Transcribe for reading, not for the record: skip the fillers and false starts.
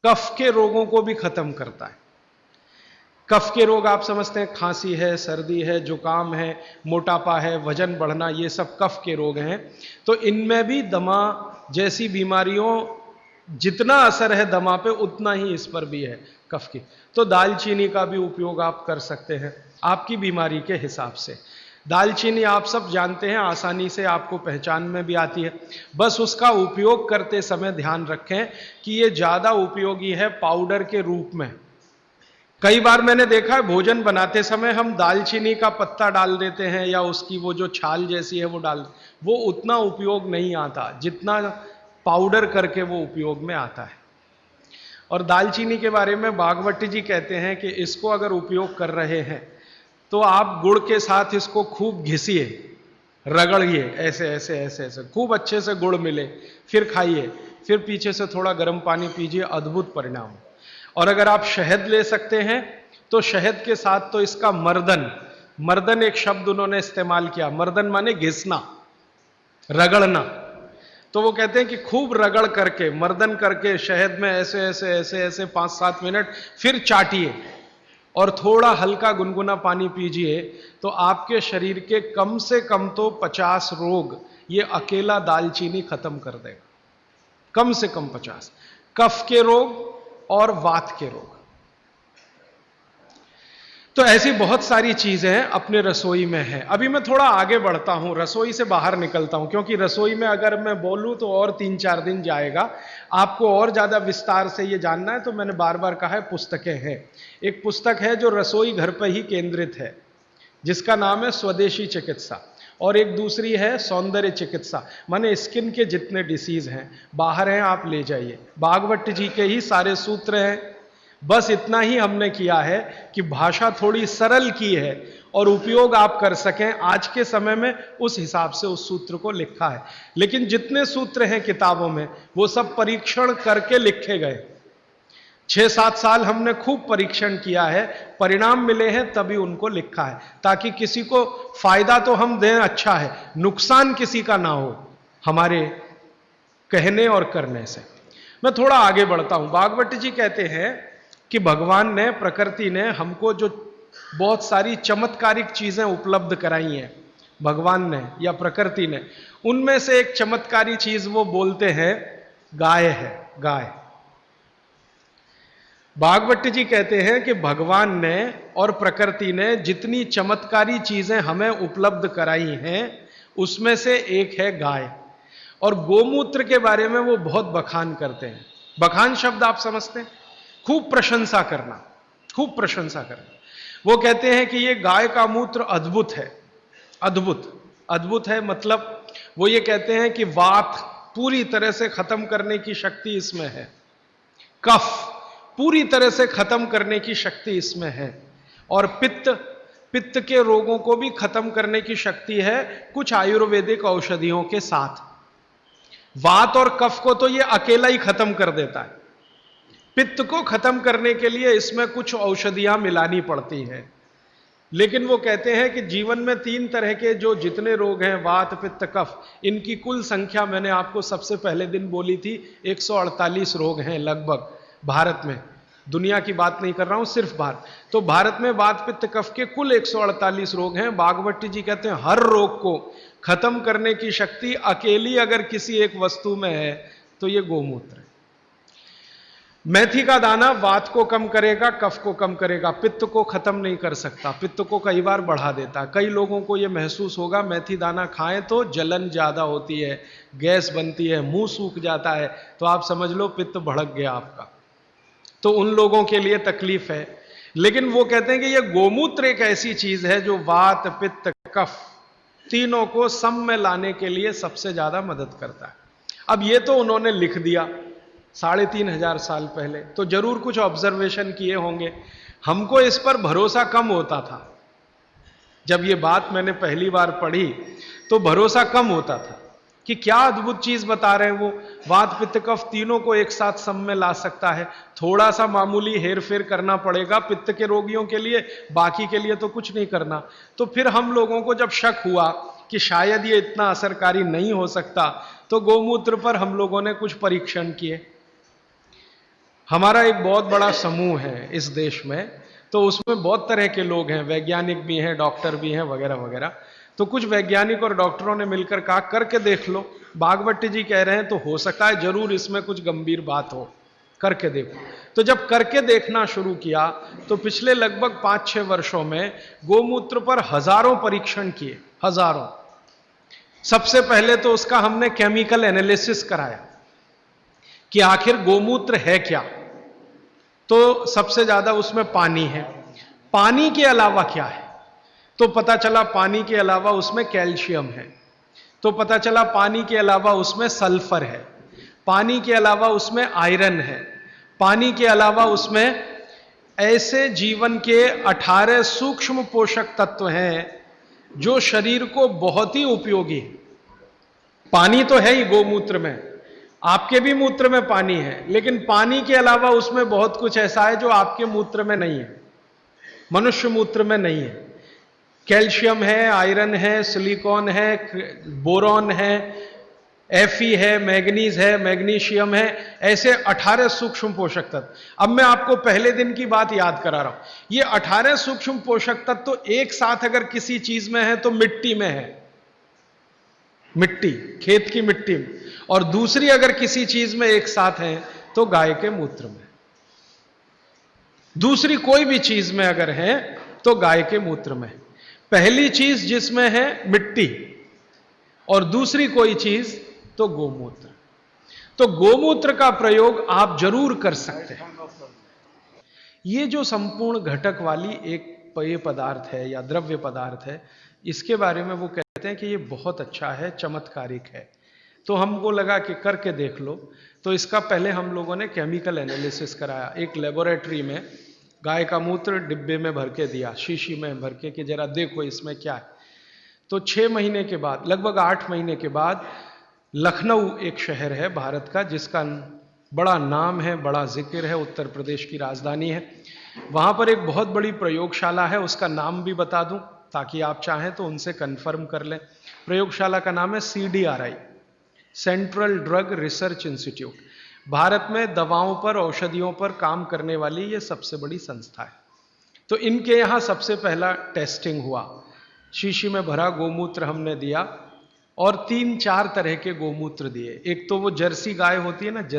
कफ के रोगों को भी खत्म करता है। कफ के रोग आप समझते हैं, खांसी है, सर्दी है, जुकाम है, मोटापा है, वजन बढ़ना, ये सब कफ के रोग हैं। तो इनमें भी दमा जैसी बीमारियों जितना असर है दमा पे उतना ही इस पर भी है कफ की। तो दालचीनी का भी उपयोग आप कर सकते हैं आपकी बीमारी के हिसाब से। दालचीनी आप सब जानते हैं, आसानी से आपको पहचान में भी आती है। बस उसका उपयोग करते समय ध्यान रखें कि ये ज़्यादा उपयोगी है पाउडर के रूप में। कई बार मैंने देखा है भोजन बनाते समय हम दालचीनी का पत्ता डाल देते हैं या उसकी वो जो छाल जैसी है वो डाल, वो उतना उपयोग नहीं आता जितना पाउडर करके वो उपयोग में आता है। और दालचीनी के बारे में भागवत जी कहते हैं कि इसको अगर उपयोग कर रहे हैं तो आप गुड़ के साथ इसको खूब घिसिए, रगड़िए, ऐसे ऐसे ऐसे ऐसे खूब अच्छे से गुड़ मिले, फिर खाइए, फिर पीछे से थोड़ा गर्म पानी पीजिए, अद्भुत परिणाम। और अगर आप शहद ले सकते हैं तो शहद के साथ तो इसका मर्दन, मर्दन एक शब्द उन्होंने इस्तेमाल किया, मर्दन माने घिसना, रगड़ना। तो वो कहते हैं कि खूब रगड़ करके, मर्दन करके शहद में ऐसे ऐसे ऐसे ऐसे 5-7 मिनट, फिर चाटिए और थोड़ा हल्का गुनगुना पानी पीजिए, तो आपके शरीर के कम से कम तो 50 रोग ये अकेला दालचीनी खत्म कर देगा, कम से कम 50। कफ के रोग और वात के रोग। तो ऐसी बहुत सारी चीजें अपने रसोई में हैं। अभी मैं थोड़ा आगे बढ़ता हूं, रसोई से बाहर निकलता हूं, क्योंकि रसोई में अगर मैं बोलूं तो और 3-4 दिन जाएगा। आपको और ज्यादा विस्तार से ये जानना है तो मैंने बार बार कहा है पुस्तकें हैं। एक पुस्तक है जो रसोई घर पर ही केंद्रित है, जिसका नाम है स्वदेशी चिकित्सा, और एक दूसरी है सौंदर्य चिकित्सा, माने स्किन के जितने डिसीज हैं बाहर हैं आप ले जाइए। भागवत जी के ही सारे सूत्र हैं। बस इतना ही हमने किया है कि भाषा थोड़ी सरल की है और उपयोग आप कर सकें आज के समय में, उस हिसाब से उस सूत्र को लिखा है। लेकिन जितने सूत्र हैं किताबों में वो सब परीक्षण करके लिखे गए। 6-7 साल हमने खूब परीक्षण किया है, परिणाम मिले हैं तभी उनको लिखा है, ताकि किसी को फायदा तो हम दें अच्छा है, नुकसान किसी का ना हो हमारे कहने और करने से। मैं थोड़ा आगे बढ़ता हूं। भागवत जी कहते हैं कि भगवान ने, प्रकृति ने हमको जो बहुत सारी चमत्कारिक चीजें उपलब्ध कराई हैं, भगवान ने या प्रकृति ने, उनमें से एक चमत्कारी चीज वो बोलते हैं गाय है, गाय। भागवत जी कहते हैं कि भगवान ने और प्रकृति ने जितनी चमत्कारी चीजें हमें उपलब्ध कराई हैं उसमें से एक है गाय। और गोमूत्र के बारे में वो बहुत बखान करते हैं। बखान शब्द आप समझते हैं, खूब प्रशंसा करना, खूब प्रशंसा करना। वो कहते हैं कि ये गाय का मूत्र अद्भुत है, अद्भुत। अद्भुत है मतलब वो ये कहते हैं कि वात पूरी तरह से खत्म करने की शक्ति इसमें है, कफ पूरी तरह से खत्म करने की शक्ति इसमें है, और पित्त, पित्त के रोगों को भी खत्म करने की शक्ति है कुछ आयुर्वेदिक औषधियों के साथ। वात और कफ को तो ये अकेला ही खत्म कर देता है, पित्त को खत्म करने के लिए इसमें कुछ औषधियां मिलानी पड़ती हैं। लेकिन वो कहते हैं कि जीवन में 3 तरह के जो जितने रोग हैं, वात, पित्त, कफ, इनकी कुल संख्या मैंने आपको सबसे पहले दिन बोली थी, 148 रोग हैं लगभग भारत में। दुनिया की बात नहीं कर रहा हूं, सिर्फ भारत। तो भारत में वात, पित्त, कफ के कुल 148 रोग हैं। भागवत जी कहते हैं हर रोग को खत्म करने की शक्ति अकेली अगर किसी एक वस्तु में है तो ये गोमूत्र है। मेथी का दाना वात को कम करेगा, कफ को कम करेगा, पित्त को खत्म नहीं कर सकता, पित्त को कई बार बढ़ा देता है। कई लोगों को यह महसूस होगा मेथी दाना खाएं तो जलन ज्यादा होती है, गैस बनती है, मुंह सूख जाता है, तो आप समझ लो पित्त भड़क गया आपका, तो उन लोगों के लिए तकलीफ है। लेकिन वो कहते हैं कि यह गोमूत्र एक ऐसी चीज है जो वात, पित्त, कफ तीनों को सम में लाने के लिए सबसे ज्यादा मदद करता है। अब ये तो उन्होंने लिख दिया 3500 साल पहले, तो जरूर कुछ ऑब्जर्वेशन किए होंगे। हमको इस पर भरोसा कम होता था। जब ये बात मैंने पहली बार पढ़ी तो भरोसा कम होता था कि क्या अद्भुत चीज बता रहे हैं वो, वात, पित्त, कफ तीनों को एक साथ सम में ला सकता है। थोड़ा सा मामूली हेर फेर करना पड़ेगा पित्त के रोगियों के लिए, बाकी के लिए तो कुछ नहीं करना। तो फिर हम लोगों को जब शक हुआ कि शायद ये इतना असरकारी नहीं हो सकता, तो गोमूत्र पर हम लोगों ने कुछ परीक्षण किए। हमारा एक बहुत बड़ा समूह है इस देश में, तो उसमें बहुत तरह के लोग हैं, वैज्ञानिक भी हैं, डॉक्टर भी हैं, वगैरह वगैरह। तो कुछ वैज्ञानिक और डॉक्टरों ने मिलकर कहा करके देख लो, बागवती जी कह रहे हैं तो हो सकता है जरूर इसमें कुछ गंभीर बात हो, करके देखो। तो जब करके देखना शुरू किया तो पिछले लगभग 5-6 वर्षों में गोमूत्र पर हजारों परीक्षण किए, हजारों। सबसे पहले तो उसका हमने केमिकल एनालिसिस कराया कि आखिर गोमूत्र है क्या। तो सबसे ज्यादा उसमें पानी है, पानी के अलावा क्या है, तो पता चला पानी के अलावा उसमें कैल्शियम है, तो पता चला पानी के अलावा उसमें सल्फर है, पानी के अलावा उसमें आयरन है, पानी के अलावा उसमें ऐसे जीवन के 18 सूक्ष्म पोषक तत्व हैं जो शरीर को बहुत ही उपयोगी है। पानी तो है ही गोमूत्र में, आपके भी मूत्र में पानी है, लेकिन पानी के अलावा उसमें बहुत कुछ ऐसा है जो आपके मूत्र में नहीं है, मनुष्य मूत्र में नहीं है। कैल्शियम है, आयरन है, सिलिकॉन है, बोरॉन है, Fe है, मैग्नीज है, मैग्नीशियम है, ऐसे 18 सूक्ष्म पोषक तत्व। अब मैं आपको पहले दिन की बात याद करा रहा हूं। ये 18 सूक्ष्म पोषक तत्व तो एक साथ अगर किसी चीज में है तो मिट्टी में है, मिट्टी, खेत की मिट्टी में, और दूसरी अगर किसी चीज में एक साथ है तो गाय के मूत्र में। दूसरी कोई भी चीज में अगर है तो गाय के मूत्र में। पहली चीज जिसमें है मिट्टी और दूसरी कोई चीज तो गोमूत्र। तो गोमूत्र का प्रयोग आप जरूर कर सकते हैं। ये जो संपूर्ण घटक वाली एक पेय पदार्थ है या द्रव्य पदार्थ है, इसके बारे में वो कहते हैं कि ये बहुत अच्छा है, चमत्कारिक है। तो हमको लगा कि करके देख लो। तो इसका पहले हम लोगों ने केमिकल एनालिसिस कराया। एक लेबोरेटरी में गाय का मूत्र डिब्बे में भर के दिया, शीशी में भर के, कि जरा देखो इसमें क्या है। तो 6 महीने के बाद, लगभग 8 महीने के बाद, लखनऊ एक शहर है भारत का जिसका बड़ा नाम है, बड़ा जिक्र है, उत्तर प्रदेश की राजधानी है। वहां पर एक बहुत बड़ी प्रयोगशाला है, उसका नाम भी बता दूं ताकि आप चाहें तो उनसे कंफर्म कर लें। प्रयोगशाला का नाम है CDRI, central drug research institute. Bharat में दवाओं पर, औषधियों पर काम करने वाली ये सबसे बड़ी संस्था है। तो इनके यहां सबसे पहला टेस्टिंग हुआ। शीशी में भरा गोमूत्र हमने दिया और 3-4 तरह के गोमूत्र दिए। एक तो वो जर्सी गाय होती है ना, जर्सी